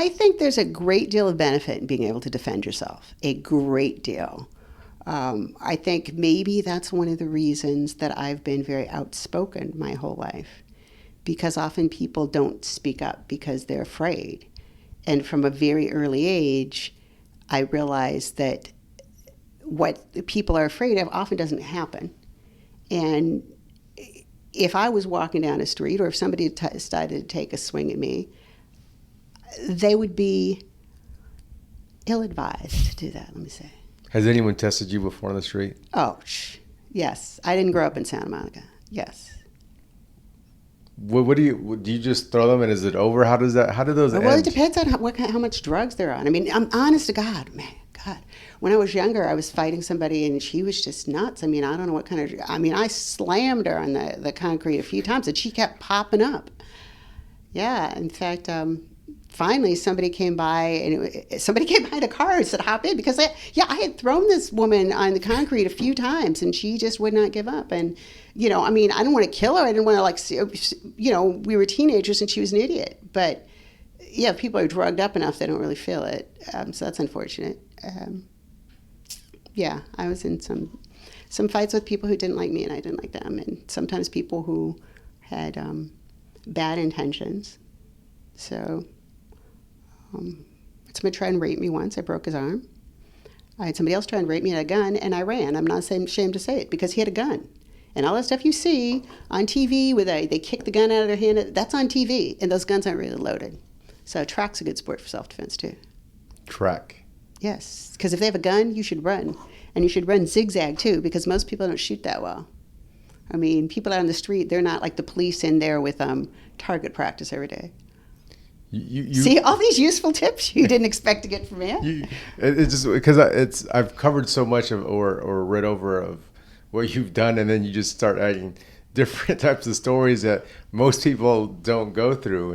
I think there's a great deal of benefit in being able to defend yourself. A great deal. I think maybe that's one of the reasons that I've been very outspoken my whole life, because often people don't speak up because they're afraid. And from a very early age, I realized that what people are afraid of often doesn't happen. And if I was walking down a street, or if somebody decided to take a swing at me, they would be ill-advised to do that, let me say. Has anyone tested you before on the street? Oh, yes. I didn't grow up in Santa Monica. Yes. What do you just throw them and is it over? How do those end? Well, it depends on how much drugs they're on. I mean, I'm honest to God, man. God, when I was younger, I was fighting somebody and she was just nuts. I mean, I don't know what kind of, I slammed her on the concrete a few times and she kept popping up. Yeah, in fact, finally somebody came by in a car and said, hop in, because I had thrown this woman on the concrete a few times and she just would not give up. And, I don't want to kill her. I didn't want to we were teenagers and she was an idiot. But yeah, if people are drugged up enough, they don't really feel it. So that's unfortunate. I was in some fights with people who didn't like me and I didn't like them. And sometimes people who had bad intentions. So somebody tried and rape me once. I broke his arm. I had somebody else try and rape me with a gun, and I ran. I'm not ashamed to say it, because he had a gun. And all that stuff you see on TV where they kick the gun out of their hand, that's on TV, and those guns aren't really loaded. So track's a good sport for self-defense, too. Track? Yes, because if they have a gun, you should run. And you should run zigzag, too, because most people don't shoot that well. I mean, people out on the street, they're not like the police in there with target practice every day. You see all these useful tips you didn't expect to get from me. It's just because I've covered so much of or read over of what you've done, and then you just start adding different types of stories that most people don't go through.